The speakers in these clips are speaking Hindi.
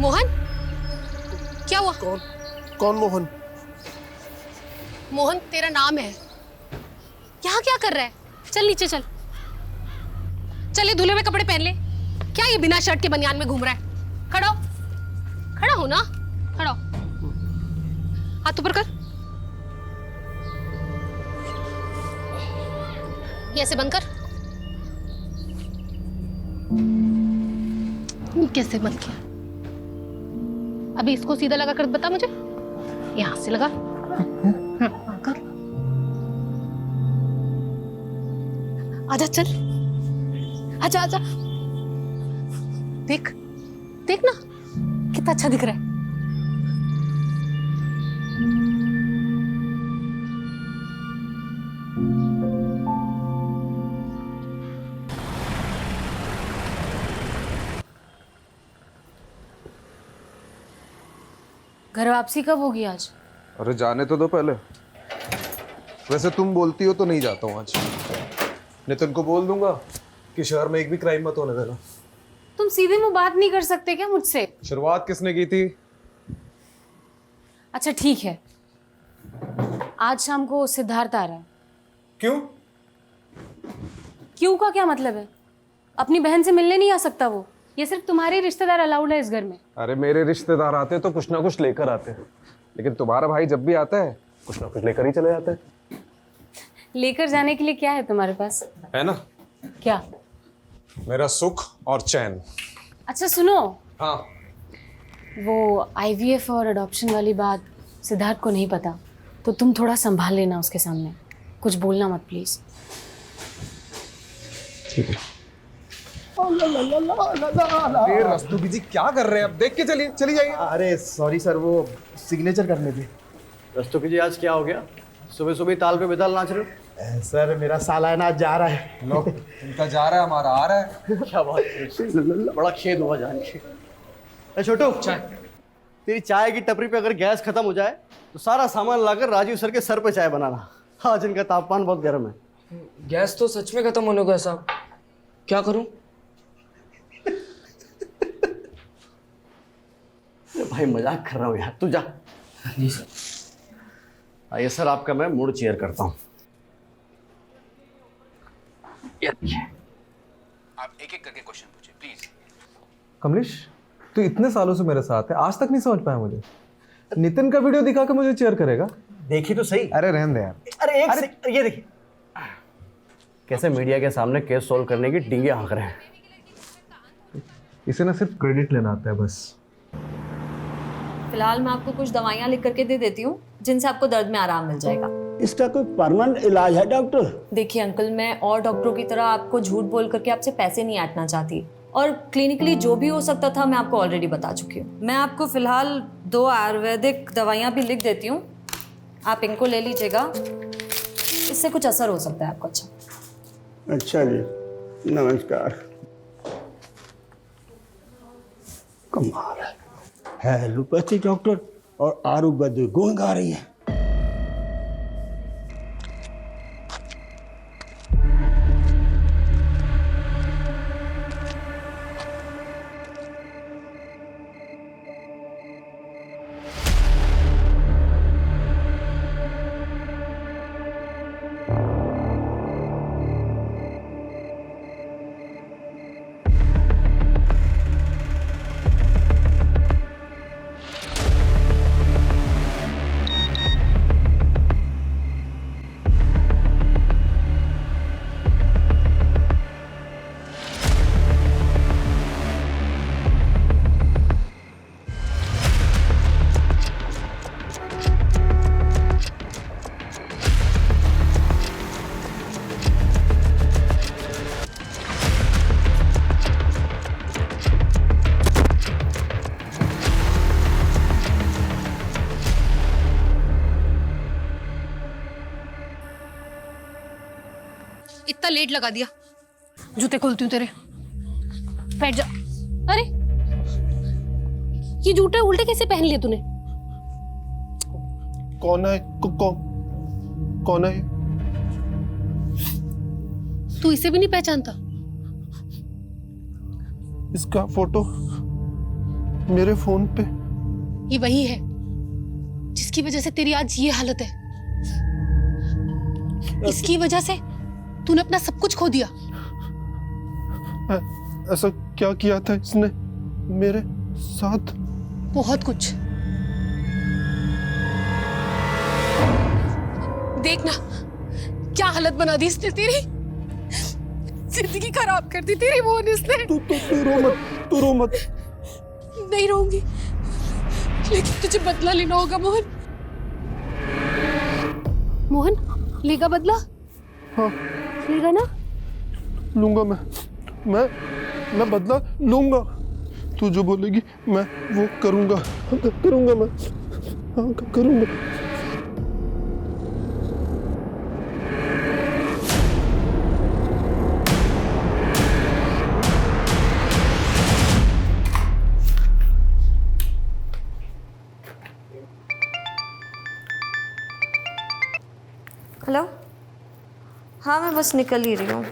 मोहन, क्या हुआ? कौन मोहन? मोहन तेरा नाम है। यहाँ क्या कर रहा है? चल नीचे चल। चल ये धुले हुए कपड़े पहन ले। क्या ये बिना शर्ट के बनियान में घूम रहा है? खड़ा हो, खड़ा हो ना, खड़ा हो। हाथ ऊपर कर। ये ऐसे बंद कर। ये कैसे बंद किया? अभी इसको सीधा लगा कर बता मुझे। यहां से लगा। कर। आजा चल, आजा आजा। देख देख ना कितना अच्छा दिख रहा है। घर वापसी कब होगी आज? अरे जाने तो दो पहले। वैसे तुम बोलती हो तो नहीं जाता हूँ आज। नितिन को बोल दूंगा कि शहर में एक भी क्राइम मत होने देना। तुम सीधे मुंह बात नहीं कर सकते क्या मुझसे? शुरुआत किसने की थी? अच्छा ठीक है, आज शाम को सिद्धार्थ आ रहा है। क्यों? क्यों का क्या मतलब है? अपनी बहन से मिलने नहीं आ सकता वो? ये सिर्फ तुम्हारे रिश्तेदार अलाउड है इस घर में। अरे मेरे रिश्तेदार आते तो कुछ ना कुछ लेकर आते हैं, लेकिन तुम्हारा भाई जब भी आता है कुछ ना कुछ लेकर ही चले जाता है। लेकर जाने के लिए क्या है तुम्हारे पास? है ना, क्या? मेरा सुख और चैन। अच्छा सुनो, हाँ। वो IVF और अडॉप्शन वाली बात सिद्धार्थ को नहीं पता, तो तुम थोड़ा संभाल लेना उसके सामने। कुछ बोलना मत प्लीज। ठीक है। अरे रस्तोगी जी क्या कर रहे हैं? अब देख के चलिए, चली जाइए। अरे सॉरी सर, वो सिग्नेचर करने थे। रस्तोगी जी आज क्या हो गया? सुबह सुबह ताल पे बेताल नाच रहे हो? सर मेरा सालाना आज जा रहा है। लो, इनका जा रहा है, हमारा आ रहा है। क्या बात है, बड़ा खेद हुआ जान के। ए छोटू, चाय। तेरी चाय की टपरी पे अगर गैस खत्म हो जाए तो सारा सामान लाकर राजीव सर के सर पे चाय बनाना। आज इनका तापमान बहुत गर्म है। गैस तो सच में खत्म होने को है साहब, क्या करूं? भाई मजाक कर रहा हूँ यार, तू जा। जी सर। आइए सर, आपका मैं मूड चेयर करता हूँ। आप एक एक करके क्वेश्चन पूछिए प्लीज। कमलेश, तू इतने सालों से मेरे साथ है, आज तक नहीं समझ पाया मुझे। नितिन का वीडियो दिखा के मुझे चेयर करेगा? देखी तो सही। अरे रहने दे यार। अरे ये देखिए कैसे मीडिया के सामने केस सोल्व करने की डींगे हाँक रहे हैं। इसे ना सिर्फ क्रेडिट लेना आता है बस। फिलहाल मैं आपको कुछ दवाइयाँ लिख करके दे देती हूँ जिनसे आपको दर्द में आराम मिल जाएगा। इसका कोई परमानेंट इलाज है डॉक्टर? देखिए अंकल, मैं और डॉक्टरों की तरह आपको झूठ बोल करके आपसे पैसे नहीं ऐंठना चाहती, और क्लिनिकली जो भी हो सकता था मैं आपको ऑलरेडी बता चुकी हूँ। मैं आपको फिलहाल 2 आयुर्वेदिक दवाइयाँ भी लिख देती हूँ, आप इनको ले लीजिएगा, इससे कुछ असर हो सकता है आपको। अच्छा जी, नमस्कार। कमाल है एलोपैथी डॉक्टर और आयुर्वेदिक गुण गा रही है। इतना लेट लगा दिया, जूते खोलती हूँ तेरे। बैठ जा। अरे ये जूते उल्टे कैसे पहन लिए तूने? कौन है? कौन है? तू इसे भी नहीं पहचानता? इसका फोटो मेरे फोन पे ये वही है जिसकी वजह से तेरी आज ये हालत है। इसकी वजह से तूने अपना सब कुछ खो दिया। ऐसा क्या किया था इसने मेरे साथ? बहुत कुछ। देखना क्या हालत बना दी इसने तेरी। जिंदगी खराब कर दी तेरी मोहन इसने। तू रो मत। नहीं रहूंगी, लेकिन तुझे बदला लेना होगा मोहन। मोहन लेगा बदला? हाँ लेगा ना? लूंगा मैं बदला लूंगा। तू जो बोलेगी मैं वो करूंगा मैं। हाँ करूंगा। हेलो, हाँ मैं बस निकल ही रही हूँ।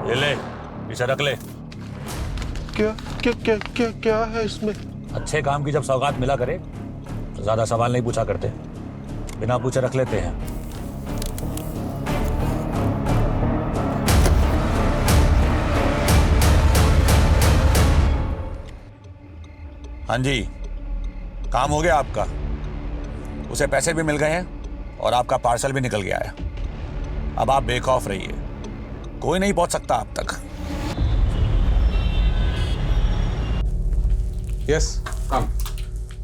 ये ले, इसे रख ले। क्या है इसमें? अच्छे काम की जब सौगात मिला करे तो ज्यादा सवाल नहीं पूछा करते, बिना पूछे रख लेते हैं। हाँ जी, काम हो गया आपका। उसे पैसे भी मिल गए हैं और आपका पार्सल भी निकल गया है। अब आप बेखौफ रहिए, कोई नहीं पहुंच सकता आप तक। Yes come.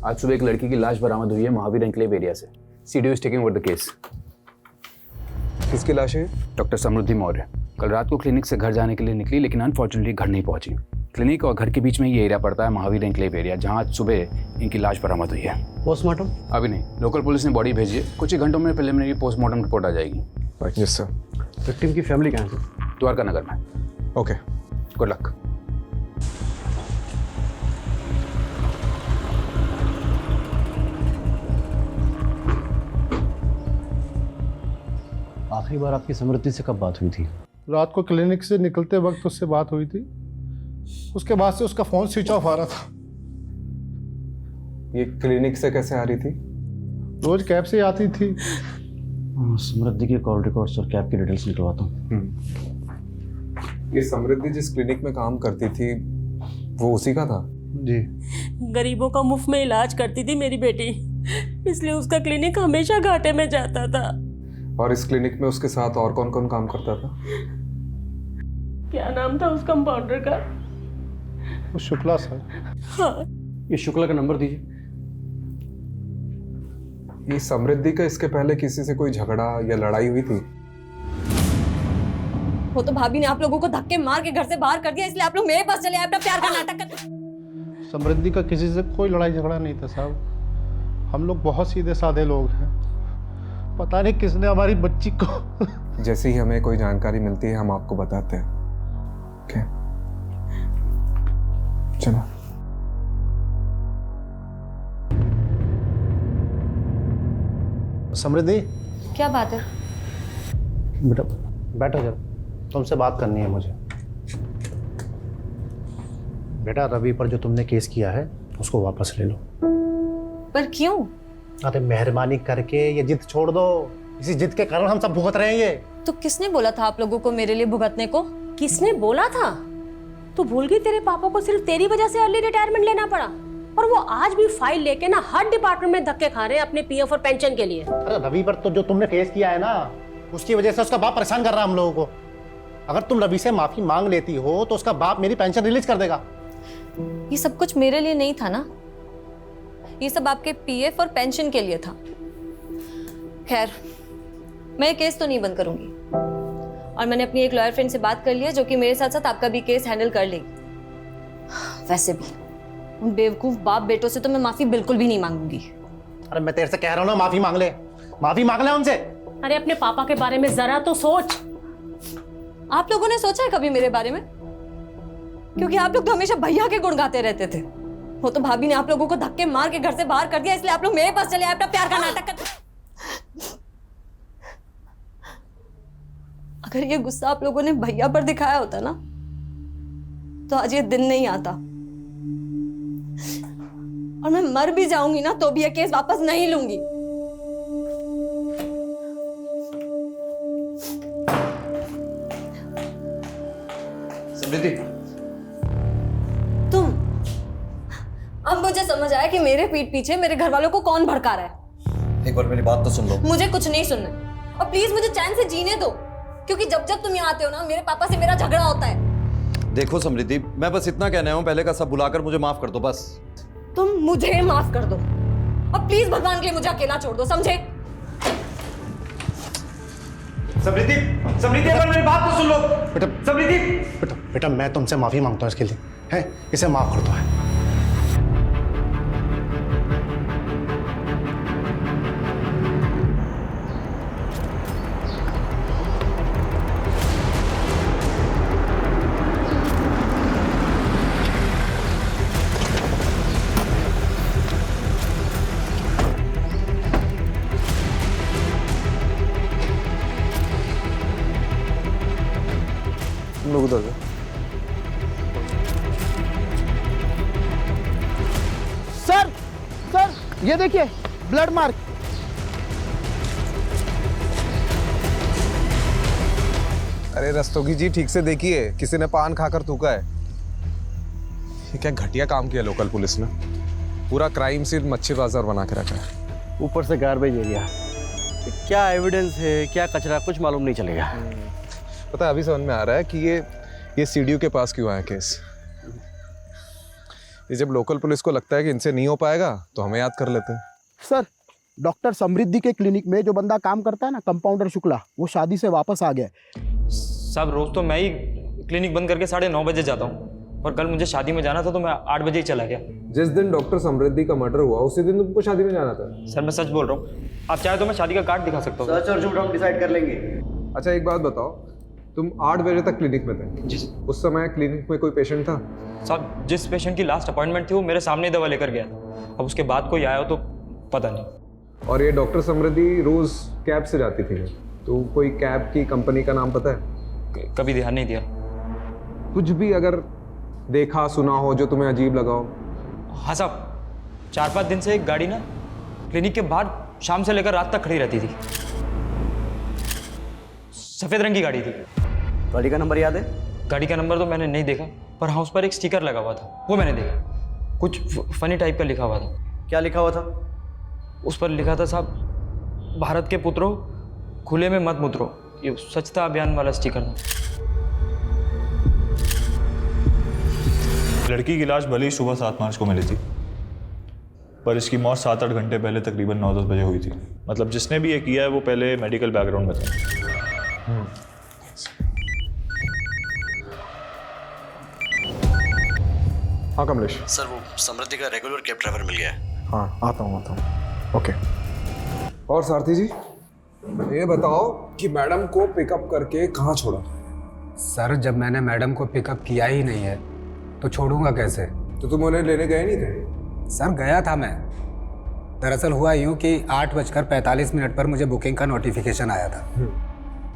आज सुबह एक लड़की की लाश बरामद हुई है महावीर एन्क्लेव एरिया से। CDO is taking over the case. किसकी लाश है? डॉक्टर समृद्धि मौर्य कल रात को क्लिनिक से घर जाने के लिए निकली, लेकिन अनफॉर्चुनेटली घर नहीं पहुंची। क्लिनिक और घर के बीच में ये एरिया पड़ता है महावीर एन्क्लेव एरिया, जहां आज सुबह इनकी लाश बरामद हुई है। पोस्टमार्टम अभी नहीं, लोकल पुलिस ने बॉडी भेजी है। कुछ ही घंटों में प्रिलिमिनरी पोस्टमार्टम रिपोर्ट आ जाएगी। Yes sir. विक्टिम की फैमिली कहाँ है? द्वारका नगर में। Okay, good luck. आखिरी बार आपकी समृद्धि से कब बात हुई थी? रात को क्लिनिक से निकलते वक्त उससे बात हुई थी। उसके बाद से उसका फोन स्विच ऑफ आ रहा था। ये क्लिनिक से कैसे आ रही थी? रोज कैब से आती थी। समृद्धि के कॉल रिकॉर्ड्स और कैब की डिटेल्स निकलवाता हूँ। ये समृद्धि जिस क्लिनिक में काम करती थी वो उसी का था? जी। गरीबों का मुफ्त में इलाज करती थी मेरी बेटी, इसलिए उसका क्लिनिक हमेशा घाटे में जाता था। और इस क्लिनिक में उसके साथ और कौन कौन काम करता था? क्या नाम था उस कंपाउंडर का? वो शुक्ला सर। हाँ। ये शुक्ला का नंबर दीजिए। ये समृद्धि का इसके पहले किसी से कोई झगड़ा या लड़ाई हुई थी? वो तो भाभी ने आप लोगों को धक्के मार के घर से बाहर कर दिया, इसलिए आप लोग मेरे पास चले आए अपना प्यार का नाटक कर। समृद्धि का किसी से कोई लड़ाई झगड़ा नहीं था साहब। हम लोग बहुत सीधे साधे लोग हैं। पता नहीं किसने हमारी बच्ची को जैसे ही हमें कोई जानकारी मिलती है हम आपको बताते हैं। ओके, चलो। समृद्धि, क्या बात है? बेटा बैठो जरा, तुमसे बात करनी है मुझे। बेटा रवि पर जो तुमने केस किया है उसको वापस ले लो। पर क्यों? अरे मेहरबानी करके ये जिद छोड़ दो। इसी जिद के कारण हम सब भुगत रहे हैं ये। तो किसने बोला था आप लोगों को मेरे लिए भुगतने को? किसने बोला था? तू भूल गई तेरे पापा को सिर्फ तेरी वजह से अर्ली रिटायरमेंट लेना पड़ा, और वो आज भी फाइल लेके ना हर डिपार्टमेंट में धक्के खा रहे हैं अपने पीएफ और पेंशन के लिए। अरे रवि पर तो जो तुमने केस किया है ना, उसकी वजह से उसका बाप परेशान कर रहा है हम लोगों को। अगर तुम रवि से माफी मांग लेती हो तो उसका बाप मेरी पेंशन रिलीज कर देगा। ये सब कुछ मेरे लिए नहीं था ना, ये सब आपके पीएफ और पेंशन के लिए था। खैर, मैं केस तो नहीं बंद करूंगी। और मैंने अपनी एक लॉयर फ्रेंड से बात कर ली है जो कि मेरे साथ साथ आपका भी केस हैंडल कर लेगी। वैसे भी उन बेवकूफ बाप बेटों से तो मैं माफी बिल्कुल भी नहीं मांगूंगी। अरे मैं तेरे से कह रहा हूँ ना, माफी मांग ले, माफी मांग ले उनसे। अरे अपने पापा के बारे में जरा तो सोच। आप लोगों ने सोचा है कभी मेरे बारे में? क्योंकि आप लोग तो हमेशा भैया के गुण गाते रहते थे। वो तो भाभी ने आप लोगों को धक्के मार के घर से बाहर कर दिया, इसलिए आप लोग मेरे पास चले आए अपना प्यार का नाटक कर। अगर ये गुस्सा आप लोगों ने भैया पर दिखाया होता ना, तो आज ये दिन नहीं आता। और मैं मर भी जाऊंगी ना तो भी ये केस वापस नहीं लूंगी। समृद्धि, तुम, अब मुझे समझ आया कि मेरे पीठ पीछे मेरे घर वालों को कौन भड़का रहा है। एक बार मेरी बात तो सुन लो। मुझे कुछ नहीं सुनना है। और प्लीज मुझे चैन से जीने दो, क्योंकि जब जब तुम यहाँ आते हो ना, मेरे पापा से मेरा झगड़ा होता है। देखो समृद्धि, मैं बस इतना कहना हूँ, पहले का सब भुलाकर मुझे माफ कर दो बस। तुम मुझे माफ कर दो और प्लीज भगवान के लिए मुझे अकेला छोड़ दो, समझे? समृद्धि, समृद्धि एक बार मेरी बात तो सुन लो। बेटा, समृद्धि, बेटा बेटा मैं तुमसे माफी मांगता हूँ इसके लिए, है, इसे माफ कर दो। है तुम लोग उधर जाओ। सर, सर ये देखिए ब्लड मार्क। अरे रस्तोगी जी, ठीक से देखिए, किसी ने पान खाकर थूका है। ये क्या घटिया काम किया लोकल पुलिस ने, पूरा क्राइम सीन मच्छी बाजार बना के रखा है। ऊपर से गार्बेज एरिया, क्या एविडेंस है क्या कचरा कुछ मालूम नहीं चलेगा। पता है, अभी समझ में आ रहा है कि ये सीडीओ के पास क्यों आया केस। ये जब लोकल पुलिस को लगता है कि इनसे नहीं हो पाएगा तो हमें याद कर लेते हैं। सर, डॉक्टर समृद्धि के क्लिनिक में जो बंदा काम करता है ना, कंपाउंडर शुक्ला, वो शादी से वापस आ गया। साहब रोज तो मैं ही क्लिनिक बंद करके 9:30 बजे जाता हूँ, और कल मुझे शादी में जाना था तो मैं 8 बजे ही चला गया। जिस दिन डॉक्टर समृद्धि का मर्डर हुआ उसी दिन तुमको शादी में जाना था। सर मैं सच बोल रहा हूँ, आप चाहे तो मैं शादी का कार्ड दिखा सकता हूँ। सच और झूठ हम डिसाइड कर लेंगे। अच्छा एक बात बताओ, तुम 8 बजे तक क्लिनिक में थे? जी। उस समय क्लिनिक में कोई पेशेंट था? साहब जिस पेशेंट की लास्ट अपॉइंटमेंट थी वो मेरे सामने ही दवा लेकर गया था। अब उसके बाद कोई आया हो तो पता नहीं। और ये डॉक्टर समृद्धि रोज कैब से जाती थी, तो कोई कैब की कंपनी का नाम पता है? कभी ध्यान नहीं दिया। कुछ भी अगर देखा सुना हो जो तुम्हें अजीब लगा हो? हाँ साहब, 4-5 दिन से एक गाड़ी ना क्लिनिक के बाहर शाम से लेकर रात तक खड़ी रहती थी। सफेद रंग की गाड़ी थी। गाड़ी का नंबर याद है? गाड़ी का नंबर तो मैंने नहीं देखा, पर हाँ उस पर एक स्टिकर लगा हुआ था, वो मैंने देखा। कुछ फनी टाइप का लिखा हुआ था। क्या लिखा हुआ था? उस पर लिखा था साहब, भारत के पुत्रों खुले में मत मुतरो। ये स्वच्छता अभियान वाला स्टिकर था। लड़की की लाश भले ही सुबह 7 मार्च को मिली थी, पर इसकी मौत 7-8 घंटे पहले तकरीबन 9-10 बजे हुई थी। मतलब जिसने भी ये किया है वो पहले मेडिकल बैकग्राउंड में था। हाँ कमलेश। सर वो समृद्धि का रेगुलर कैब ड्राइवर मिल गया है। हाँ आता हूँ ओके। और सारथी जी ये बताओ कि मैडम को पिकअप करके कहाँ छोड़ा? सर जब मैंने मैडम को पिकअप किया ही नहीं है तो छोड़ूंगा कैसे? तो तुम उन्हें लेने गए नहीं थे? सर गया था मैं। दरअसल हुआ यूँ कि 8:45 पर मुझे बुकिंग का नोटिफिकेशन आया था।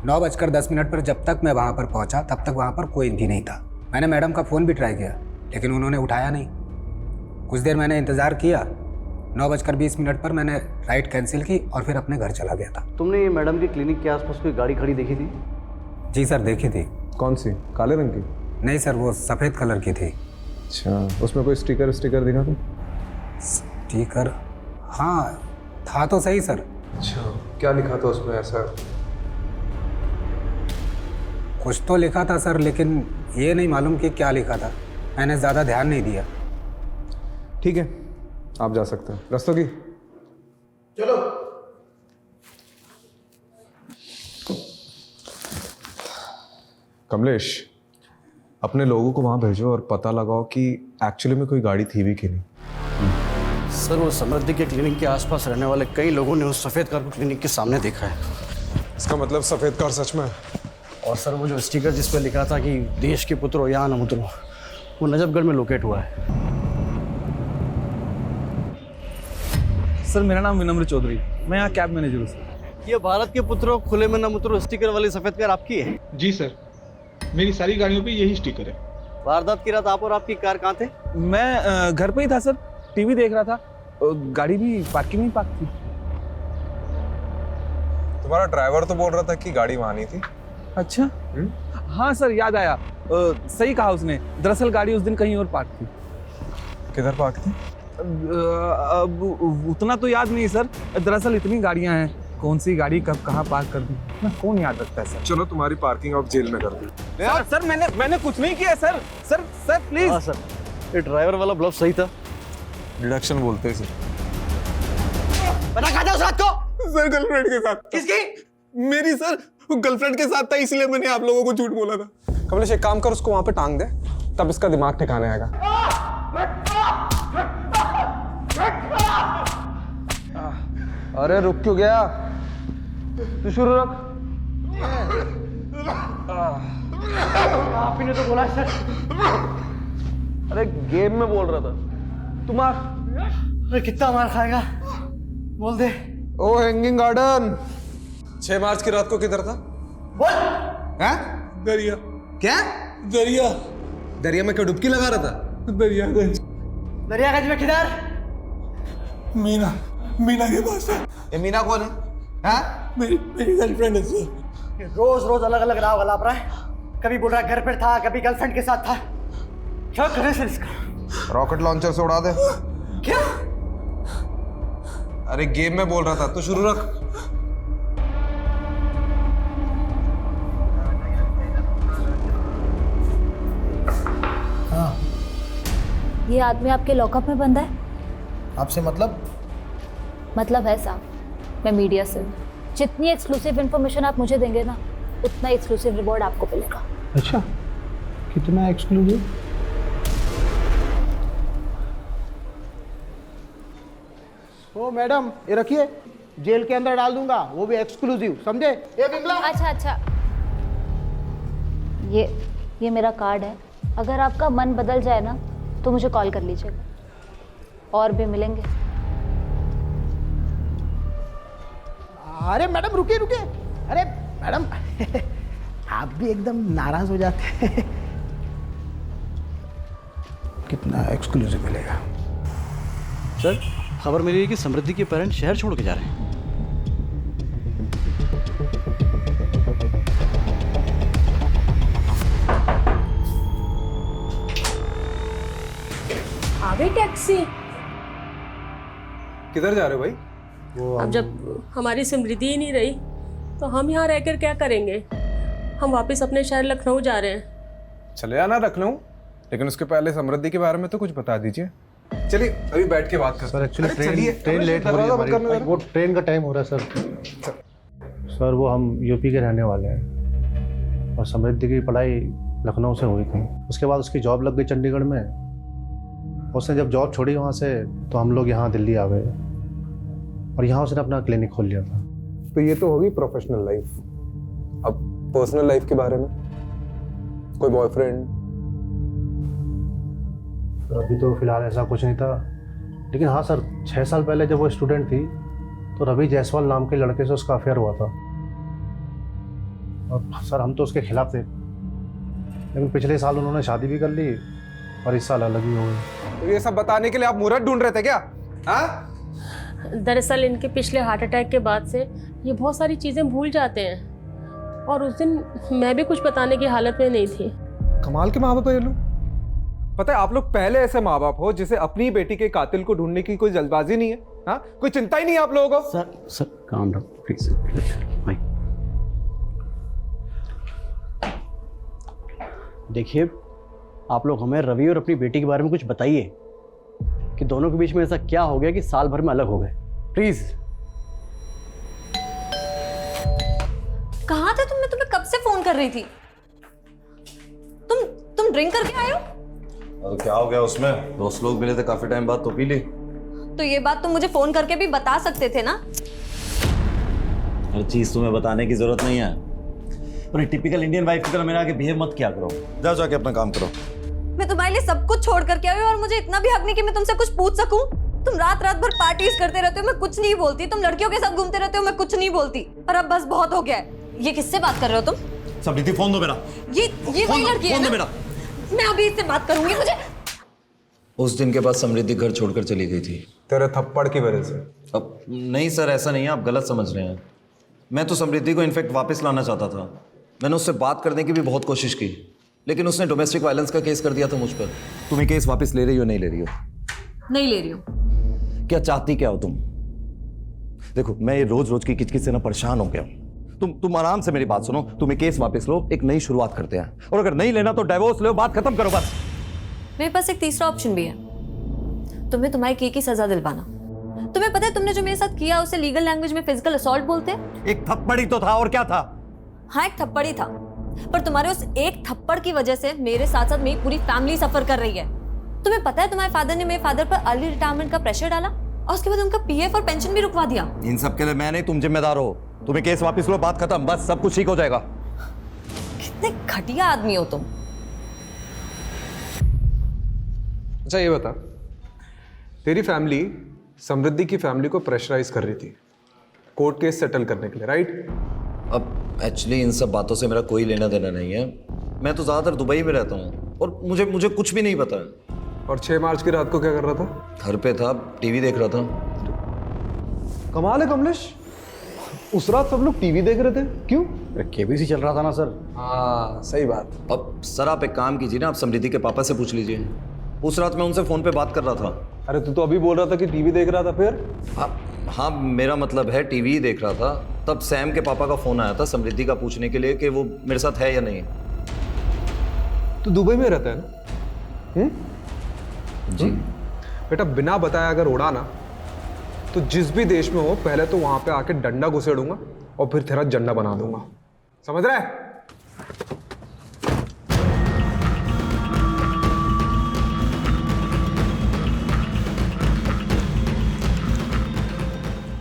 9:10 पर जब तक मैं वहाँ पर पहुँचा तब तक वहाँ पर कोई भी नहीं था। मैंने मैडम का फ़ोन भी ट्राई किया लेकिन उन्होंने उठाया नहीं। कुछ देर मैंने इंतज़ार किया। 9:20 पर मैंने राइड कैंसिल की और फिर अपने घर चला गया था। तुमने मैडम की क्लिनिक के आसपास कोई गाड़ी खड़ी देखी थी? जी सर देखी थी। कौन सी? काले रंग की? नहीं सर वो सफ़ेद कलर की थी। अच्छा उसमें कोई स्टिकर दिखा था? स्टिकर हाँ था तो सही सर। अच्छा क्या लिखा था उसमें ऐसा? कुछ तो लिखा था सर लेकिन ये नहीं मालूम कि क्या लिखा था। मैंने ज़्यादा ध्यान नहीं दिया। ठीक है आप जा सकते हैं। रस्तोगी चलो। कमलेश, अपने लोगों को वहां भेजो और पता लगाओ कि एक्चुअली में कोई गाड़ी थी भी कि नहीं। सर वो समृद्धि के क्लिनिक के आसपास रहने वाले कई लोगों ने उस सफ़ेद कार को क्लिनिक के सामने देखा है। इसका मतलब सफेद कार सच में है? और सर वो जो स्टिकर जिस पर लिखा था कि देश के पुत्रो यहाँ न उतरो, वो नजफगढ़ में लोकेट हुआ है। सर मेरा नाम विनम्र चौधरी, मैं यहाँ कैब मैनेजर हूँ सर। ये भारत के पुत्रों खुले में न उतरो स्टिकर वाली सफ़ेद कार आपकी है? जी सर, मेरी सारी गाड़ियों पे यही स्टिकर है। वारदात की रात आप और आपकी कार कहाँ थे? मैं घर पे ही था सर, टीवी देख रहा था, गाड़ी भी पार्किंग में पार्क थी। तुम्हारा ड्राइवर तो बोल रहा था कि गाड़ी वहां नहीं थी। अच्छा हाँ सर, याद आया, सही कहा उसने। दरअसल गाड़ी उस दिन कहीं और पार्क थी। किधर पार्क थी? अब उतना तो याद नहीं सर, दरअसल इतनी गाड़ियां हैं, कौन सी गाड़ी कब कहाँ पार्क कर दी ना कौन याद रखता है सर। चलो तुम्हारी पार्किंग अब जेल में कर दी। सर मैंने कुछ नहीं किया सर। Sir please. हाँ सर, ये ड्राइवर वाला ब्लफ सही था। डिडक्शन बोलते हैं सर। पता कहाँ था उस रात को? सर गर्लफ्रेंड के साथ। किसकी? मेरी सर, वो गर्लफ्रेंड के साथ था, इसलिए मैंने आप लोगों को झूठ बोला था। कमलेश एक काम कर, उसको वहां पे टांग दे, तब इसका दिमाग ठिकाने आएगा। अरे रुक क्यों गया? तू शुरू रख। आप ही ने तो बोला सर। अरे गेम में बोल रहा था, तुम मार। अरे कितना मार खाएगा, बोल दे। ओ हैंगिंग गार्डन, 6 मार्च की रात को किधर था? बोल। हैं? दरिया। क्या? दरिया। दरिया में क्या डुबकी लगा रहा था? दरियागंज। दरियागंज में किधर? मीना के पास है। ये मीना कौन है? हाँ? मेरी गर्लफ्रेंड है सर। रोज रोज अलग अलग राह गलाप रहा है, कभी बोल रहा है घर पर था, कभी गर्लफ्रेंड के साथ था। क्या करे सर इसका? रॉकेट लॉन्चर से उड़ा दे। क्या? अरे गेम में बोल रहा था, तो शुरू रख। हाँ। ये आदमी आपके लॉकअप में बंद है? आपसे मतलब? मतलब है साहब, मैं मीडिया से हूँ। जितनी एक्सक्लूसिव इन्फॉर्मेशन आप मुझे देंगे ना, उतना एक्सक्लूसिव रिवॉर्ड आपको मिलेगा। अच्छा, कितना एक्सक्लूसिव? ओ मैडम, ये रखिए, जेल के अंदर डाल दूंगा, वो भी एक्सक्लूसिव, समझे? ये बिमला। अच्छा, ये मेरा कार्ड है, अगर आपका मन बदल जाए ना तो मुझे कॉल कर लीजिएगा, और भी मिलेंगे। अरे मैडम रुकिए। अरे मैडम आप भी एकदम नाराज हो जाते हैं। कितना एक्सक्लूसिव मिलेगा? सर खबर मिली है कि समृद्धि के पेरेंट्स शहर छोड़ के जा रहे हैं। आ गई टैक्सी। किधर जा रहे हो भाई? अब जब हमारी समृद्धि ही नहीं रही तो हम यहाँ रहकर क्या करेंगे? हम वापस अपने शहर लखनऊ जा रहे हैं। चले आना लखनऊ, लेकिन उसके पहले समृद्धि के बारे में तो कुछ बता दीजिए। चलिए अभी बैठ के बात करते हैं। सर एक्चुअली ट्रेन लेट हो रही है हमारी, वो ट्रेन का टाइम हो रहा है सर। वो हम यूपी के रहने वाले हैं और समृद्धि की पढ़ाई लखनऊ से हुई थी। उसके बाद उसकी जॉब लग गई चंडीगढ़ में। उसने जब जॉब छोड़ी वहाँ से तो हम लोग यहाँ दिल्ली आ गए और यहाँ उसने अपना क्लिनिक खोल लिया था। तो ये तो होगी प्रोफेशनल लाइफ। अब पर्सनल लाइफ के बारे में, कोई बॉयफ्रेंड? अभी तो फिलहाल ऐसा कुछ नहीं था, लेकिन हाँ सर 6 साल पहले जब वो स्टूडेंट थी तो रवि जायसवाल नाम के लड़के से उसका अफेयर हुआ था। और सर हम तो उसके खिलाफ थे, लेकिन पिछले साल उन्होंने शादी भी कर ली और इस साल अलग ही हो गई। तो ये सब बताने के लिए आप मुहूर्त ढूंढ रहे थे क्या? हाँ? दरअसल इनके पिछले हार्ट अटैक के बाद से ये बहुत सारी चीज़ें भूल जाते हैं और उस दिन मैं भी कुछ बताने की हालत में नहीं थी। कमाल के माँ बाप है ये लोग। पता है आप लोग पहले ऐसे माँ बाप हो जिसे अपनी बेटी के कातिल को ढूंढने की कोई जल्दबाजी नहीं है। हाँ, कोई चिंता ही नहीं है आप लोगों को। सर काम डाउन प्लीज भाई। देखिए आप लोग हमें रवि और अपनी बेटी के बारे में कुछ बताइए कि दोनों के बीच में ऐसा क्या हो गया कि साल भर में अलग हो गए, प्लीज। कहाँ थे तुम? मैं तुम्हें कब से फोन कर रही थी। तुम ड्रिंक करके आए हो? और क्या हो गया उसमें? दोस्त लोग मिले थे काफी टाइम बाद तो पी ली। तो ये बात तुम मुझे फोन करके भी बता सकते थे ना। हर चीज तुम्हें बताने की जरूरत नहीं है। और टिपिकल इंडियन वाइफ की तरह मेरे आगे बिहेव मत किया करो। जाओ जाके अपना काम करो। मैं तुम्हारे लिए सब कुछ छोड़ करके आई हूँ और मुझे इतना भी हक नहीं कि मैं तुमसे कुछ पूछ सकूं। तुम रात रात भर पार्टीज करते रहते हो, मैं कुछ नहीं बोलती। तुम लड़कियों के साथ घूमते रहते हो, मैं कुछ नहीं बोलती। और अब बस बहुत हो गया है। ये किससे बात कर रहे हो तुम? समृद्धि फोन दो मेरा। ये वही लड़की है ना? मैं अभी इससे बात करूंगी। मुझे उस दिन के बाद समृद्धि घर छोड़कर चली गई थी तेरे थप्पड़ की वजह से। अब नहीं सर, ऐसा नहीं है, आप गलत समझ रहे हैं। मैं तो समृद्धि को इनफैक्ट वापस लाना चाहता था। मैंने उससे बात करने की भी बहुत कोशिश की, लेकिन उसने डोमेस्टिक वायलेंस का केस कर दिया था मुझ पर। तुम्हें केस वापस ले रही हो नहीं ले रही हो? नहीं ले रही हूँ। क्या चाहती क्या हो तुम? देखो मैं ये रोज रोज की किचकिच से ना परेशान हो गया हूं। तुम आराम से मेरी बात सुनो। तुम्हें केस वापस लो, एक नई शुरुआत करते हैं। और अगर नहीं लेना तो डिवोर्स लो, बात खत्म करो बस। मेरे पास एक तीसरा ऑप्शन भी है। तुम्हें तुम्हारे किए की सजा दिलवाना। तुम्हें पता है तुमने जो मेरे साथ किया उसे लीगल लैंग्वेज में फिजिकल असॉल्ट बोलते हैं। एक थप्पड़ ही तो था, और क्या था? हाँ, एक थप्पड़ ही था, पर तुम्हारे उस एक थप्पड़ की वजह से मेरे साथ साथ मेरी पूरी फैमिली सफर कर रही है। तुम्हें पता है तुम्हारे फादर ने मेरे फादर पर अर्ली रिटायरमेंट का प्रेशर डाला और उसके बाद उनका पीएफ और पेंशन भी रुकवा दिया। इन सब के लिए मैं नहीं, तुम जिम्मेदार हो। तुम्हें केस वापस लो, बात खत्म, बस सब कुछ ठीक हो जाएगा। कितने घटिया आदमी हो तुम। अच्छा ये बता, तेरी फैमिली समृद्धि की फैमिली को प्रेशराइज कर रही थी कोर्ट केस सेटल करने के लिए, राइट? अब एक्चुअली इन सब बातों से मेरा कोई लेना देना नहीं है। मैं तो ज्यादातर दुबई में रहता हूँ और मुझे कुछ भी नहीं पता है। और 6 मार्च की रात को क्या कर रहा था? घर पे था, टीवी देख रहा था। कमाल है कमलेश, उस रात सब लोग टीवी देख रहे थे, क्यों? केबीसी चल रहा था ना सर। हाँ सही बात। अब सर आप एक काम कीजिए ना, आप समृद्धि के पापा से पूछ लीजिए। उस रात मैं उनसे फोन पे बात कर रहा था। अरे तू तो अभी बोल रहा था कि टीवी देख रहा था, फिर? हाँ मेरा मतलब है टीवी ही देख रहा था। तब सैम के पापा का फोन आया था समृद्धि का पूछने के लिए कि वो मेरे साथ है या नहीं। तू दुबई में रहता है ना? जी। बेटा बिना बताया अगर उड़ा ना तो जिस भी देश में हो पहले तो वहां पे आके डंडा घुसेड़ूंगा और फिर तेरा झंडा बना दूंगा, समझ रहा है?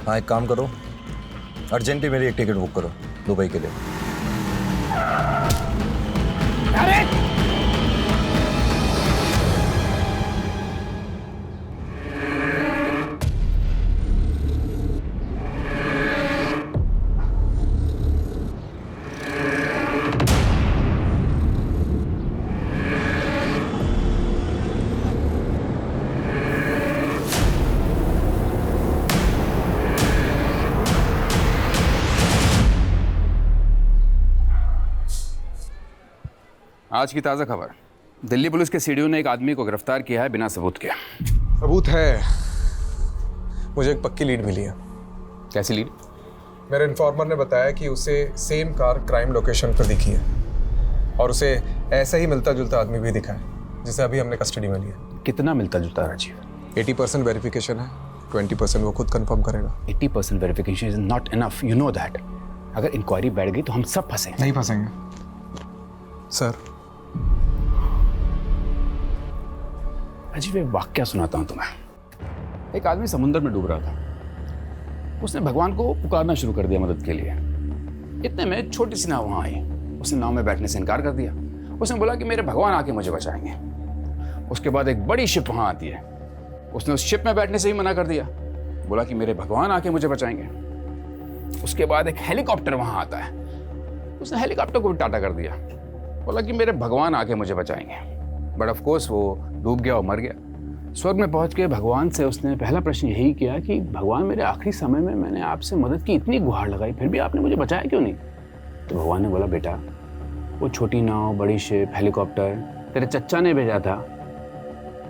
हाँ एक काम करो, अर्जेंटली मेरी एक टिकट बुक करो दुबई के लिए। आज की ताज़ा खबर, दिल्ली पुलिस के सीडीओ ने एक आदमी को गिरफ्तार किया है बिना सबूत के। सबूत है, मुझे एक पक्की लीड मिली है। कैसी लीड? मेरे इन्फॉर्मर ने बताया कि उसे सेम कार क्राइम लोकेशन पर दिखी है और उसे ऐसा ही मिलता जुलता आदमी भी दिखा है जिसे अभी हमने कस्टडी में लिया। कितना मिलता जुलता राजीव? 80% वेरिफिकेशन है, 20% वो खुद कंफर्म करेगा। 80% verification is not enough, you know that. अगर इंक्वायरी बैठ गई तो हम सब फंसेंगे। नहीं फंसेंगे सर। अजीब एक वाक्या सुनाता हूँ तुम्हें। एक आदमी समुद्र में डूब रहा था। उसने भगवान को पुकारना शुरू कर दिया मदद के लिए। इतने में छोटी सी नाव वहाँ आई। उसने नाव में बैठने से इनकार कर दिया। उसने बोला कि मेरे भगवान आके मुझे बचाएंगे। उसके बाद एक बड़ी शिप वहाँ आती है। उसने उस शिप में बैठने से ही मना कर दिया, बोला कि मेरे भगवान आके मुझे बचाएंगे। उसके बाद एक हेलीकॉप्टर वहाँ आता है। उसने हेलीकॉप्टर को भी टाटा कर दिया, बोला कि मेरे भगवान आके मुझे बचाएंगे। बट ऑफ कोर्स वो डूब गया और मर गया। स्वर्ग में पहुंच के भगवान से उसने पहला प्रश्न यही किया कि भगवान मेरे आखिरी समय में मैंने आपसे मदद की इतनी गुहार लगाई, फिर भी आपने मुझे बचाया क्यों नहीं? तो भगवान ने बोला, बेटा वो छोटी नाव, बड़ी शिप, हेलीकॉप्टर तेरे चच्चा ने भेजा था,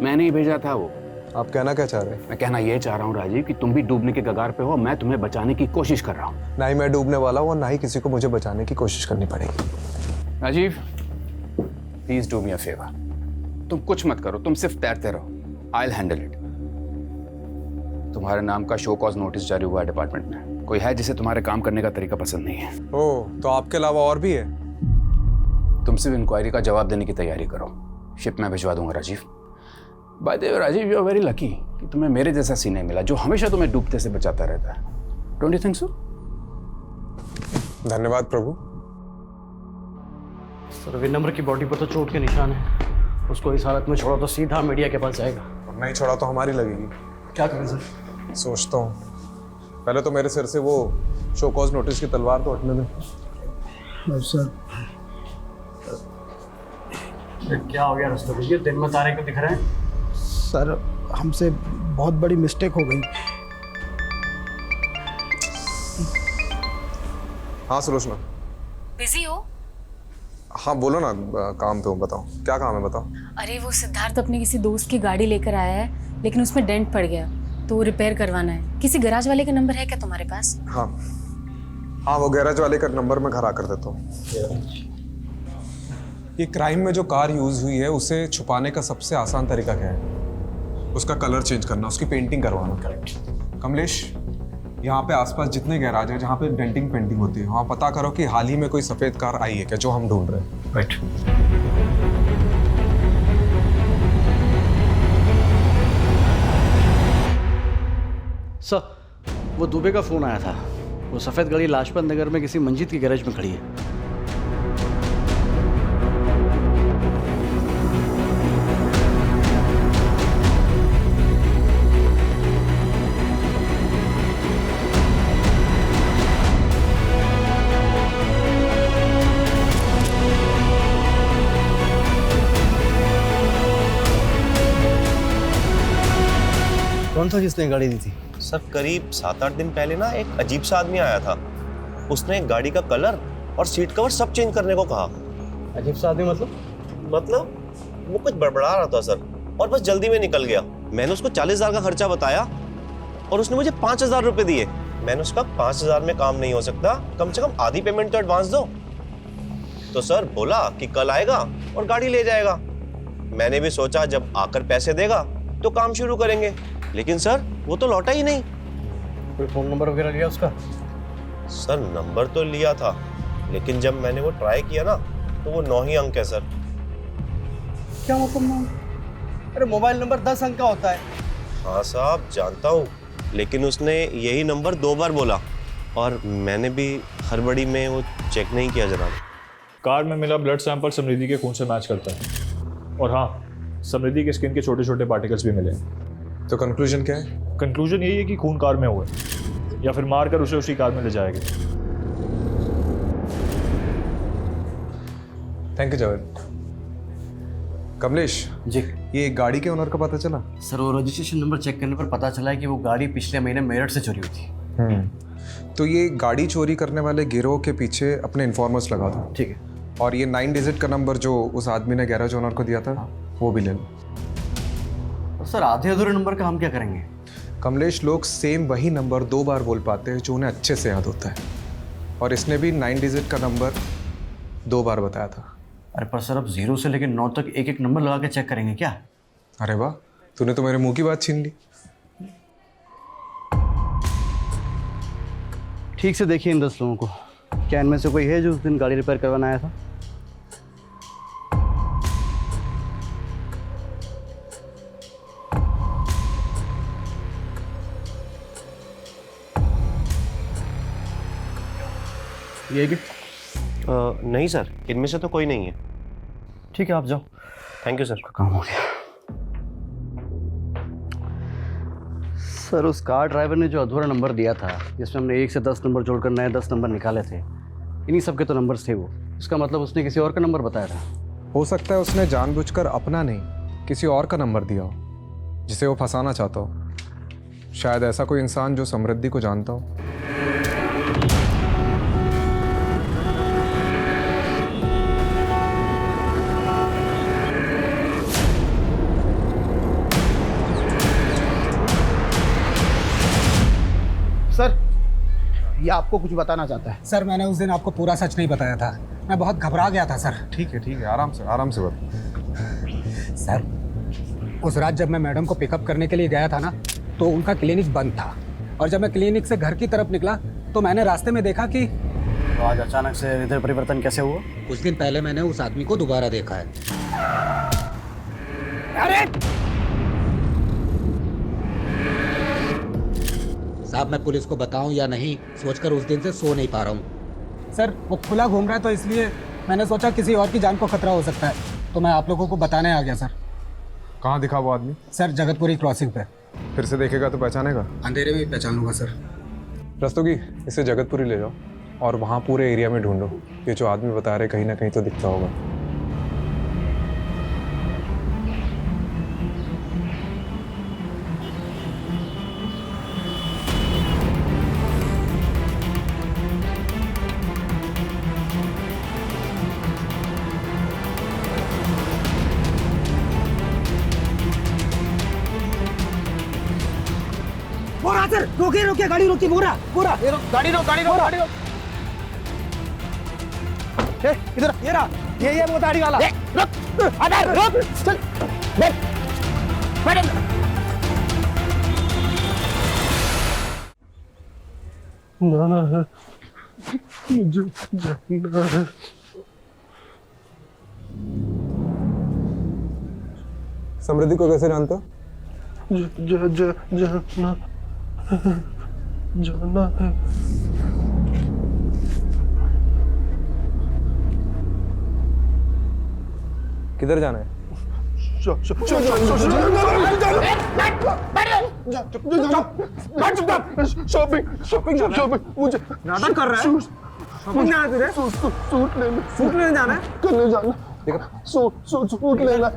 मैंने ही भेजा था वो। आप कहना क्या चाह रहे हैं? मैं कहना ये चाह रहा हूँ राजीव कि तुम भी डूबने के कगार पे हो, मैं तुम्हें बचाने की कोशिश कर रहा हूँ। ना ही मैं डूबने वाला हूँ और ना ही किसी को मुझे बचाने की कोशिश करनी पड़ेगी। Rajiv please do me a favour, तुम कुछ मत करो, तुम सिर्फ तैरते रहो, आई विल हैंडल इट। तुम्हारे नाम का शो कॉज नोटिस जारी हुआ है डिपार्टमेंट में। कोई है जिसे तुम्हारे काम करने का तरीका पसंद नहीं है? ओह, तो आपके अलावा और भी है? तुम सिर्फ इंक्वायरी का जवाब देने की तैयारी करो, शिप में भिजवा दूंगा Rajiv. By the way Rajiv, you are very lucky कि तुम्हें मेरे जैसा सीने मिला जो हमेशा तुम्हें डूबते से बचाता रहता है। Don't you think so? धन्यवाद प्रभु। सर विनम्र की बॉडी पर तो चोट के निशान है, उसको इस हालत में छोड़ा तो सीधा मीडिया के पास जाएगा। और नहीं छोड़ा तो हमारी लगेगी। क्या करें सर? सोचता हूँ, पहले तो मेरे सिर से वो शो कॉज नोटिस की तलवार तो हटने दे। सर क्या हो गया रस्तोगी जी, दिन में तारे क्यों दिख रहे हैं? सर हमसे बहुत बड़ी मिस्टेक हो गई। हाँ सुलोचना। बिजी हो? हाँ बोलो ना, काम पे हूँ, बताओ क्या काम है, बताओ। अरे वो सिद्धार्थ अपने किसी दोस्त की गाड़ी लेकर आया है, लेकिन उसमें डेंट पड़ गया तो वो रिपेयर करवाना है। किसी गैराज वाले का नंबर है क्या तुम्हारे पास? हाँ हाँ, वो गैराज वाले का नंबर मैं घर आकर देता हूँ। ये क्राइम में जो कार यूज हुई है उसे छुपाने का सबसे आसान तरीका क्या है? उसका कलर चेंज करना, उसकी पेंटिंग करवाना। करेक्ट। कमलेश, यहाँ पे आसपास जितने गैराज हैं जहाँ पे डेंटिंग पेंटिंग होती है, वहाँ पता करो कि हाल ही में कोई सफेद कार आई है क्या जो हम ढूंढ रहे हैं। राइट। सर वो दुबे का फोन आया था, वो सफेद गाड़ी लाजपत नगर में किसी मंजिल की गैरेज में खड़ी है। कौन था जिसने गाड़ी दी थी? सर करीब 7-8 दिन पहले ना एक अजीब सा आदमी आया था, उसने गाड़ी का कलर और सीट कवर सब चेंज करने को कहा। अजीब सा आदमी मतलब वो कुछ बड़बड़ा रहा था सर, और बस जल्दी में निकल गया। मैंने उसको 40,000 का खर्चा बताया और उसने मुझे 5,000 रुपए दिए। मैंने उसका 5,000 में काम नहीं हो सकता, कम से कम आधी पेमेंट तो एडवांस दो। तो सर बोला कि कल आएगा और गाड़ी ले जाएगा। मैंने भी सोचा जब आकर पैसे देगा तो काम शुरू करेंगे, लेकिन सर वो तो लौटा ही नहीं। कोई फोन नंबर वगैरह लिया उसका? सर नंबर तो लिया था, लेकिन जब मैंने वो ट्राई किया ना तो वो 9 ही अंक है सर। क्या मतलब 9? अरे मोबाइल नंबर 10 अंक का होता है। हाँ साहब जानता हूँ, लेकिन उसने यही नंबर 2 बार बोला और मैंने भी हड़बड़ी में वो चेक नहीं किया जनाब। कार में मिला ब्लड सैंपल समृद्धि के खून से मैच करता है, और हाँ समृद्धि के स्किन के छोटे छोटे पार्टिकल्स भी मिले। तो कंक्लूजन क्या है? कंक्लूजन यही है कि खून कार में हुआ है, या फिर मार कर उसे उसी कार में ले जाएंगे। Thank you Javed. कमलेश जी, ये गाड़ी के ओनर का पता चला? सर वो रजिस्ट्रेशन नंबर चेक करने पर पता चला है कि वो गाड़ी पिछले महीने मेरठ से चोरी हुई थी। तो ये गाड़ी चोरी करने वाले गिरोह के पीछे अपने इन्फॉर्मर्स लगा दो। ठीक है। और ये 9 डिजिट का नंबर जो उस आदमी ने गैराज ओनर को दिया था वो भी ले लो। तो सर आधे अधूरे नंबर का हम क्या करेंगे? कमलेश, लोग सेम वही नंबर 2 बार बोल पाते हैं जो उन्हें अच्छे से याद होता है, और इसने भी 9 डिजिट का नंबर 2 बार बताया था। अरे पर सर अब 0 से लेकर 9 तक एक एक नंबर लगा के चेक करेंगे क्या? अरे वाह, तूने तो मेरे मुंह की बात छीन ली। ठीक से देखिए इन 10 लोगों को, क्या इनमें से कोई है जो उस दिन गाड़ी रिपेयर करवाना आया था? ये कि नहीं सर, इनमें से तो कोई नहीं है। ठीक है आप जाओ। Thank you sir. काम हो गया। सर उस कार ड्राइवर ने जो अधूरा नंबर दिया था, जिसमें हमने 1 से 10 नंबर जोड़कर नए 10 नंबर निकाले थे, इन्हीं सब के तो नंबर्स थे वो। इसका मतलब उसने किसी और का नंबर बताया था। हो सकता है उसने जानबूझकर अपना नहीं किसी और का नंबर दिया हो जिसे वो फंसाना चाहता हो। शायद ऐसा कोई इंसान जो समृद्धि को जानता हो। सर ये आपको कुछ बताना चाहता है। सर मैंने उस दिन आपको पूरा सच नहीं बताया था, मैं बहुत घबरा गया था सर। ठीक है आराम से बता। सर उस रात जब मैं मैडम को पिकअप करने के लिए गया था ना, तो उनका क्लिनिक बंद था, और जब मैं क्लिनिक से घर की तरफ निकला तो मैंने रास्ते में देखा कि तो आज अचानक से हृदय परिवर्तन कैसे हुआ? कुछ दिन पहले मैंने उस आदमी को दोबारा देखा है। अरे साहब, मैं पुलिस को बताऊं या नहीं सोचकर उस दिन से सो नहीं पा रहा हूँ। सर वो खुला घूम रहा है तो इसलिए मैंने सोचा किसी और की जान को खतरा हो सकता है, तो मैं आप लोगों को बताने आ गया सर। कहाँ दिखा वो आदमी? सर जगतपुरी क्रॉसिंग पे। फिर से देखेगा तो पहचानेगा? अंधेरे में ही पहचान लूंगा सर। रस्तोगी, इसे जगतपुरी ले जाओ और वहाँ पूरे एरिया में ढूंढो। ये जो आदमी बता रहे कहीं ना कहीं तो दिखता होगा। मोरा सर, रोकिए रोकिए, गाड़ी रोकिए। मोरा मोरा, ये रो, गाड़ी रो, गाड़ी रो, गाड़ी रो। इधर ये रहा, ये वो दाढ़ी वाला। रुक, अबे रुक, चल बैठ बैठ। जाना है, मुझे जाना है। समृद्धि को कैसे जानते हो? जाना है। किधर जाना है? शॉपिंग मुझे नाटक कर रहा है। शॉपिंग जाना है तुझे? सूट लेने जाना है? करने जाना। सूट लेना।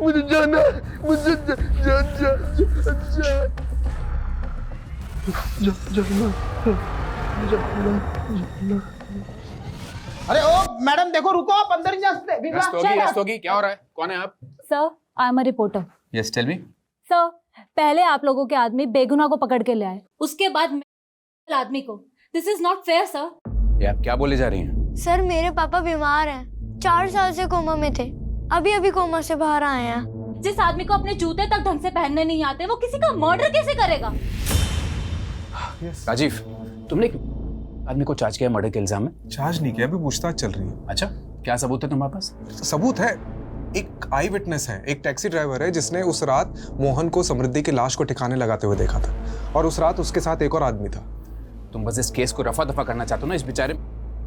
मुझे जाना। अरे ओ मैडम देखो, रुको, आप अंदर ही जा सकते। रस्तोगी, क्या हो रहा है? कौन है आप? Sir, I am a reporter. Yes, tell me. Sir, पहले आप लोगों के आदमी बेगुनाह को पकड़ के ले आए, उसके बाद आदमी को। This is not fair sir. ये आप क्या बोले जा रही हैं? सर मेरे पापा बीमार हैं, 4 साल से कोमा में थे, अभी कोमा से बाहर आए हैं। जिस आदमी को अपने जूते तक ढंग से पहनने नहीं आते, वो किसी का मर्डर कैसे करेगा? राजीव, तुमने एक आदमी को चार्ज किया मर्डर के इल्जाम में? चार्ज नहीं किया, अभी पूछताछ चल रही है। अच्छा, क्या सबूत है तुम्हारे पास? सबूत है, एक आई विटनेस है, एक टैक्सी ड्राइवर है जिसने उस रात मोहन को समृद्धि की लाश को ठिकाने लगाते हुए देखा था, और उस रात उसके साथ एक और आदमी था। तुम बस इस केस को रफा दफा करना चाहते हो ना, इस बेचारे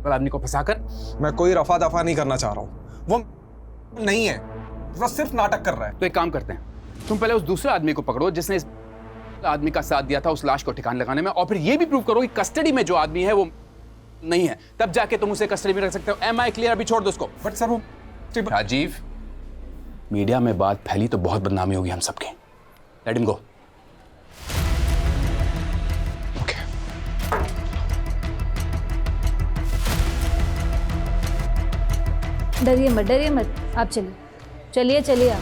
आदमी को फंसाकर? मैं कोई रफा दफा नहीं करना चाह रहा हूँ, वो नहीं है, वो सिर्फ नाटक कर रहा है। तो एक काम करते हैं, तुम पहले उस दूसरे आदमी को पकड़ो जिसने इस आदमी का साथ दिया था उस लाश को ठिकाने लगाने में, और फिर ये भी प्रूव करो कि कस्टडी में जो आदमी है वो नहीं है, तब जाके तुम उसे कस्टडी में रख सकते हो। Am I clear? अभी छोड़ दो उसको। बट सर वो राजीव, मीडिया में बात फैली तो बहुत बदनामी होगी हम सबके। Let him go. डरिए मत, आप चलिए आप।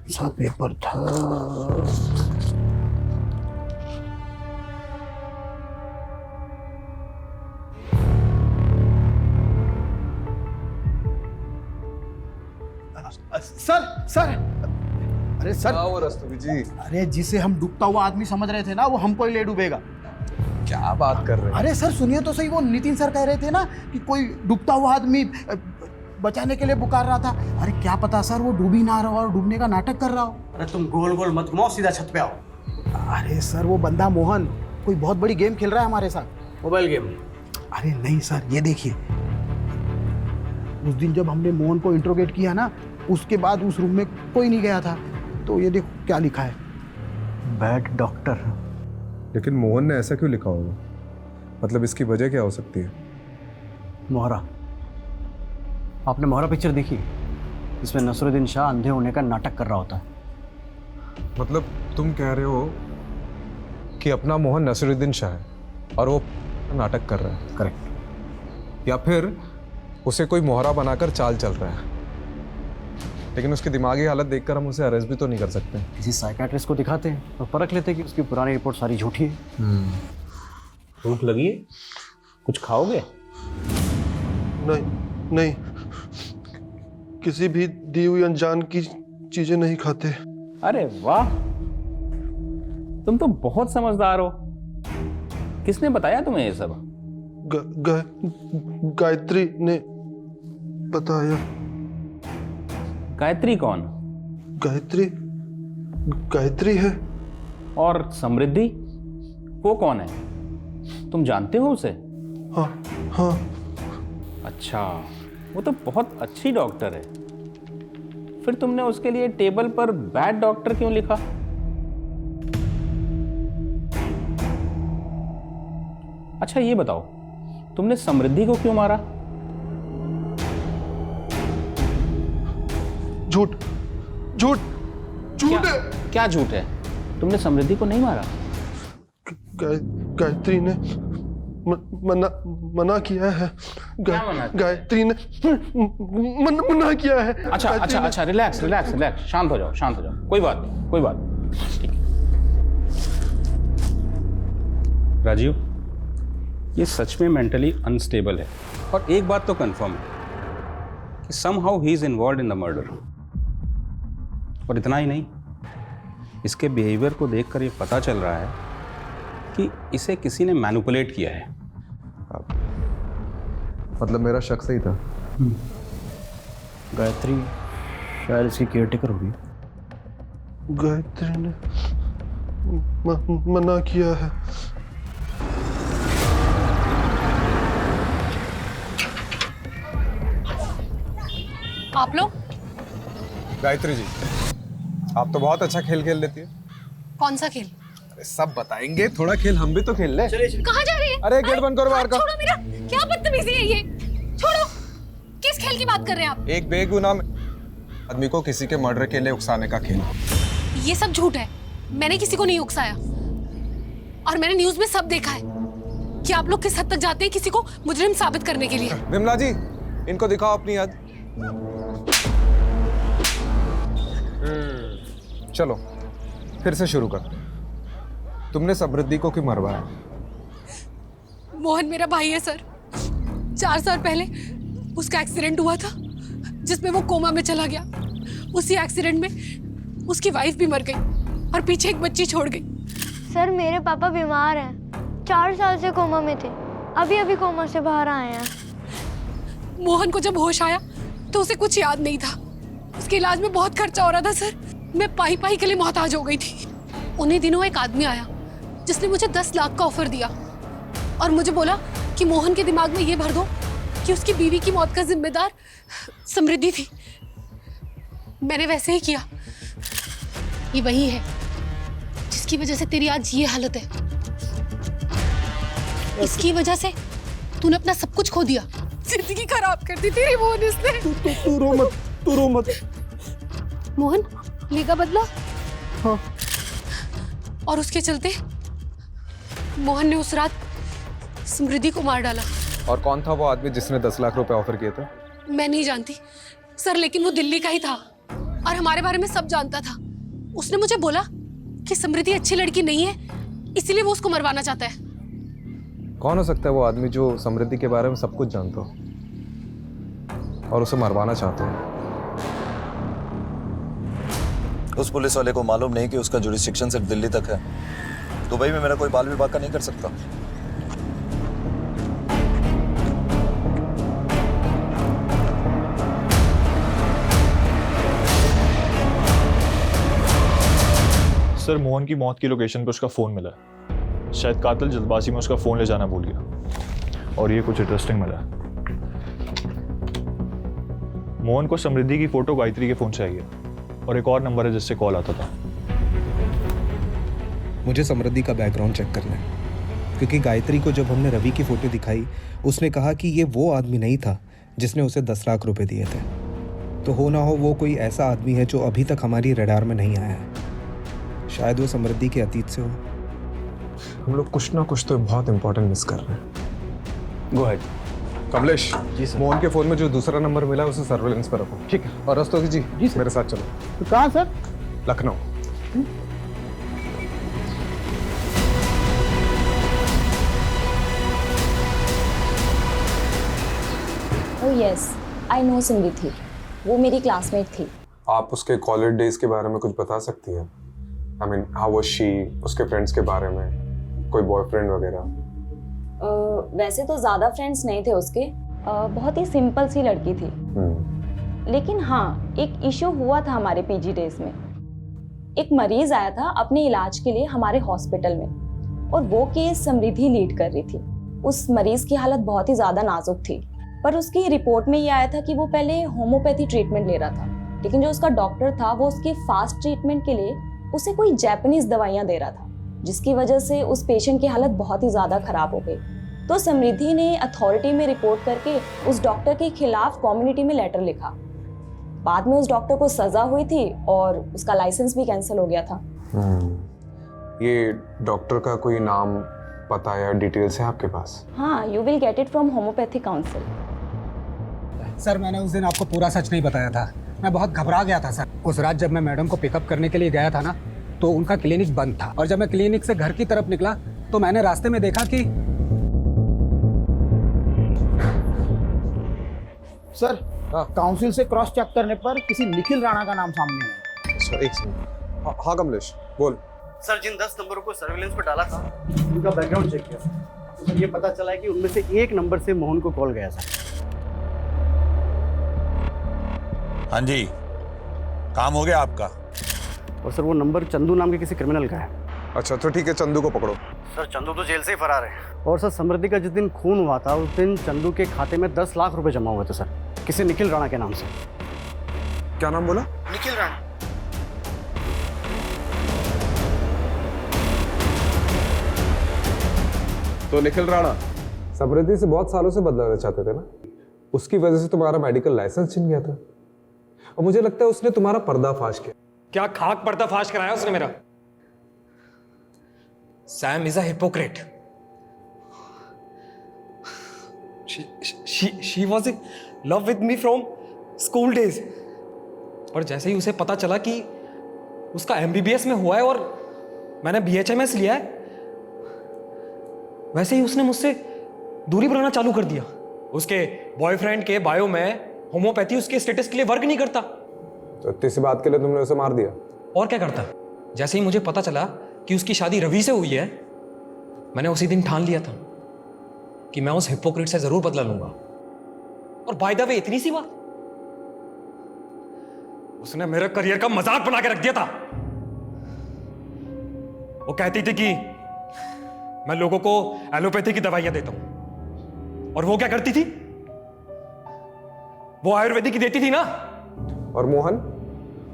सा पेपर था। सर अरे सर, रस्तोगी जी, अरे जिसे हम डूबता हुआ आदमी समझ रहे थे ना, वो हमको ही ले डूबेगा। क्या बात कर रहे हैं? अरे सर सुनिए तो सही, वो नितिन सर कह रहे थे ना कि कोई डूबता हुआ आदमी बचाने के लिए पुकार रहा था। अरे क्या पता सर वो डूब ही ना रहा हो और डूबने का नाटक कर रहा हो। अरे तुम गोल गोल मत घुमाओ, सीधा छत पे आओ। अरे सर वो बंदा मोहन कोई बहुत बड़ी गेम खेल रहा है हमारे साथ। Mobile game? अरे नहीं सर, ये देखिए, उस दिन जब हमने मोहन को इंट्रोगेट किया ना, उसके बाद उस रूम में कोई नहीं गया था। तो ये देखो क्या लिखा है, बैड डॉक्टर। लेकिन मोहन ने ऐसा क्यों लिखा होगा? मतलब इसकी वजह क्या हो सकती है? मोहरा, आपने मोहरा पिक्चर देखी? इसमें नसरुद्दीन शाह अंधे होने का नाटक कर रहा होता है। मतलब तुम कह रहे हो कि अपना मोहन नसरुद्दीन शाह है और वो नाटक कर रहा है? करेक्ट। या फिर उसे कोई मोहरा बनाकर चाल चल रहा है? लेकिन उसकी दिमागी हालत देखकर हम उसे अरेस्ट भी तो नहीं कर सकते। किसी साइकेट्रिस्ट को दिखाते हैं और परख लेते हैं कि उसकी पुरानी रिपोर्ट सारी झूठी है। भूख लगी है? कुछ खाओगे? नहीं नहीं, किसी भी दी हुई अनजान की चीजें नहीं खाते। अरे वाह, तुम तो बहुत समझदार हो। किसने बताया तुम्हें ये सब? गायत्री ने बताया। गायत्री कौन? गायत्री है। और समृद्धि, वो कौन है? तुम जानते हो उसे? हाँ। अच्छा, वो तो बहुत अच्छी डॉक्टर है। फिर तुमने उसके लिए टेबल पर बैड डॉक्टर क्यों लिखा? अच्छा ये बताओ, तुमने समृद्धि को क्यों मारा? झूठ झूठ झूठ है। क्या झूठ है? तुमने समृद्धि को नहीं मारा? गायत्री ने मना किया है। गायत्री ने मना किया है। अच्छा, रिलैक्स, शांत हो जाओ। कोई बात नहीं। ठीक है राजीव, ये सच में मेंटली अनस्टेबल है। और एक बात तो कंफर्म है कि somehow he is involved in the murder. और इतना ही नहीं, इसके बिहेवियर को देखकर ये पता चल रहा है कि इसे किसी ने मैनिपुलेट किया है। मतलब मेरा शक सही था। गायत्री शायद इसकी केयरटेकर होगी। गायत्री ने मना किया है। आप लोग? गायत्री जी, आप तो बहुत अच्छा खेल खेल लेती है। कौन सा खेल? अरे सब बताएंगे, थोड़ा खेल हम भी तो खेल ले। कहाँ जा रही है? अरे गेट बंद करो बाहर का। छोड़ो मेरा, क्या बदतमीजी है ये? छोड़ो। किस खेल की बात कर रहे हैं आप? एक बेगुनाह आदमी को किसी के मर्डर के लिए उकसाने का खेल। ये सब झूठ है। मैंने किसी को नहीं उकसाया। और मैंने न्यूज में सब देखा है कि आप लोग किस हद तक जाते हैं किसी को मुजरिम साबित करने के लिए। विमला जी, इनको दिखाओ अपनी याद। चलो फिर से शुरू कर। तुमने समृद्धि को क्यों मरवाया? मोहन मेरा भाई है सर। 4 साल पहले उसका एक्सीडेंट हुआ था जिसमें वो कोमा में चला गया। उसी एक्सीडेंट में उसकी वाइफ भी मर गई और पीछे एक बच्ची छोड़ गई। सर मेरे पापा बीमार हैं, 4 साल से कोमा में थे, अभी कोमा से बाहर आए हैं। मोहन को जब होश आया तो उसे कुछ याद नहीं था। उसके इलाज में बहुत खर्चा हो रहा था सर। मैं पाई के लिए मोहताज हो गई थी। उन्हीं दिनों एक आदमी आया जिसने मुझे 10 लाख का ऑफर दिया और मुझे बोला कि मोहन के दिमाग में ये भर दो कि उसकी बीवी की मौत का जिम्मेदार समृद्धि थी। मैंने वैसे ही किया। ये वही है जिसकी वजह से तेरी आज ये हालत है। इसकी वजह से तूने अपना सब कुछ खो दिया, जिंदगी खराब कर दी तेरी मोहन इसने। तू रो मत। मोहन लेगा बदला? हाँ। और उसके चलते मोहन ने उस रात समृद्धि को मार डाला। और कौन था वो आदमी जिसने 10 लाख रुपए ऑफर किए थे? मैं नहीं जानती सर, लेकिन वो दिल्ली का ही था और हमारे बारे में सब जानता था। उसने मुझे बोला कि समृद्धि अच्छी लड़की नहीं है, इसीलिए वो उसको मरवाना चाहता है। कौन हो सकता है वो आदमी जो समृद्धि के बारे में सब कुछ जानता हो और उसे मरवाना चाहता हो? उस पुलिस वाले को मालूम नहीं कि उसका जुरिस्डिक्शन सिर्फ दिल्ली तक है। दुबई में मेरा कोई बाल विभाग का नहीं कर सकता। सर, मोहन की मौत की लोकेशन पर उसका फोन मिला। शायद कातिल जल्दबाजी में उसका फोन ले जाना भूल गया। और ये कुछ इंटरेस्टिंग मिला। मोहन को समृद्धि की फोटो गायत्री के फोन से आई है और एक और नंबर है जिससे कॉल आता था। मुझे समृद्धि का बैकग्राउंड चेक करना है, क्योंकि गायत्री को जब हमने रवि की फोटो दिखाई उसने कहा कि ये वो आदमी नहीं था जिसने उसे 10 लाख रुपए दिए थे। तो हो ना हो वो कोई ऐसा आदमी है जो अभी तक हमारी रडार में नहीं आया है। शायद वो समृद्धि के अतीत से हो। हम लोग कुछ ना कुछ तो बहुत इंपॉर्टेंट मिस कर रहे हैं। Go ahead. Kamlesh ji sir. Mohan के फोन में जो दूसरा नंबर मिला है उसे सर्वेलेंस पर रखो। ठीक है। और रस्तोगी जी मेरे साथ चलो। तो कहाँ sir? Lucknow. Oh yes, I know Samriddhi, वो मेरी क्लासमेट थी। आप उसके कॉलेज डेज के बारे में कुछ बता सकती हैं? I mean how was she, उसके फ्रेंड्स के बारे में, कोई बॉयफ्रेंड वगैरह? वैसे तो ज़्यादा फ्रेंड्स नहीं थे उसके, बहुत ही सिंपल सी लड़की थी। लेकिन हाँ, एक इशू हुआ था हमारे पीजी डेज में। एक मरीज आया था अपने इलाज के लिए हमारे हॉस्पिटल में, और वो केस समृद्धि लीड कर रही थी। उस मरीज की हालत बहुत ही ज़्यादा नाजुक थी, पर उसकी रिपोर्ट में ये आया था कि वो पहले होम्योपैथी ट्रीटमेंट ले रहा था, लेकिन जो उसका डॉक्टर था वो उसके फास्ट ट्रीटमेंट के लिए उसे कोई जापानीज दवाइयाँ दे रहा था, जिसकी वजह से उस पेशेंट की हालत बहुत ही ज़्यादा खराब हो गई। तो समृद्धि ने अथॉरिटी में रिपोर्ट करके उस डॉक्टर के खिलाफ कम्युनिटी में लेटर लिखा। बाद में उस डॉक्टर को सजा हुई थी और उसका लाइसेंस भी कैंसिल हो गया था। ये डॉक्टर का कोई नाम, पता या डिटेल्स है आपके पास? हाँ, you will get it from homeopathy council. Sir, मैंने उस दिन आपको पूरा सच नहीं बताया था। मैं बहुत घबरा गया था सर। उस रात जब मैं मैडम को पिकअप करने के लिए गया था ना, तो उनका क्लिनिक बंद था, और जब मैं क्लिनिक से घर की तरफ निकला तो मैंने रास्ते में देखा कि सर काउंसिल से क्रॉस चेक करने पर किसी निखिल राणा का नाम सामने आया। सर एक सेकंड। हाँ कमलेश बोल। सर, जिन 10 नंबरों को सर्विलेंस पर डाला था उनका बैकग्राउंड चेक किया सर, तो ये पता चला है कि उनमें से एक नंबर से मोहन को कॉल गया सर। हाँ जी, काम हो गया आपका? और सर वो नंबर चंदू नाम के किसी क्रिमिनल का है। अच्छा तो ठीक है, चंदू को पकड़ो। सर चंदू तो जेल से ही फरार है। और सर समृद्धि का जिस दिन खून हुआ था उस दिन चंदू के खाते में 10 लाख रुपए जमा हुए थे सर, किसी निखिल राणा के नाम से। क्या नाम बोला? निखिल राणा। तो निखिल राणा समृद्धि से बहुत सालों से बदलाना चाहते थे ना, उसकी वजह से तुम्हारा मेडिकल लाइसेंस छिन गया था, और मुझे लगता है उसने तुम्हारा पर्दाफाश किया। क्या खाक पर्दाफाश कराया उसने मेरा? Sam is a hypocrite. She was in love with me from school days, और जैसे ही उसे पता चला कि उसका MBBS में हुआ है और मैंने BHMS लिया है, वैसे ही उसने मुझसे दूरी बनाना चालू कर दिया। उसके बॉयफ्रेंड के बायो में होम्योपैथी उसके स्टेटस के लिए वर्क नहीं करता। तो इतनी सी बात के लिए तुमने उसे मार दिया? और क्या करता? जैसे ही मुझे पता चला कि उसकी शादी रवि से हुई है, मैंने उसी दिन ठान लिया था कि मैं उस हिपोक्रेट से जरूर बदला लूंगा। और बाय द वे, इतनी सी बात, उसने मेरे करियर का मजाक बना के रख दिया था। वो कहती थी कि मैं लोगों को एलोपैथी की दवाइयां देता हूं, और वो क्या करती थी? वो आयुर्वेदिक की देती थी ना। और मोहन,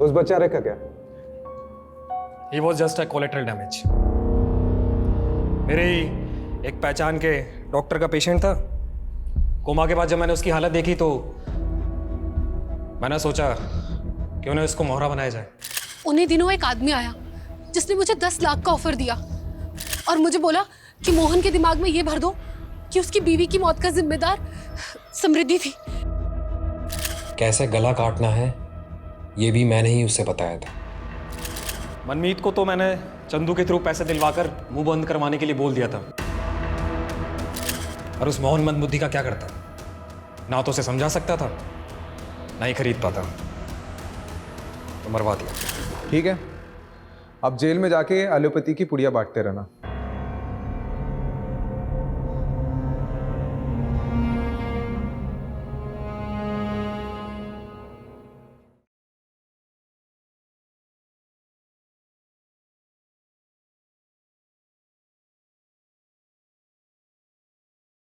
उस बेचारे का क्या? He was just a collateral damage. मेरे ही एक पहचान के डॉक्टर का पेशेंट था। कोमा के बाद जब मैंने उसकी हालत देखी तो मैंने सोचा क्यों ना इसको मोहरा बनाया जाए। उन्हीं दिनों एक आदमी आया जिसने मुझे 10 लाख का ऑफर दिया और मुझे बोला कि मोहन के दिमाग में ये भर दो कि उसकी बीवी की मौत का जिम्मेदार समृद्धि थी। कैसे गला काटना है ये भी मैंने ही उसे बताया था। मनमीत को तो मैंने चंदू के थ्रू पैसे दिलवाकर मुंह बंद करवाने के लिए बोल दिया था, और उस मोहन मंदबुद्धि का क्या करता? ना तो उसे समझा सकता था, ना ही खरीद पाता, तो मरवा दिया। ठीक है, अब जेल में जाके एलोपैथी की पुड़िया बांटते रहना।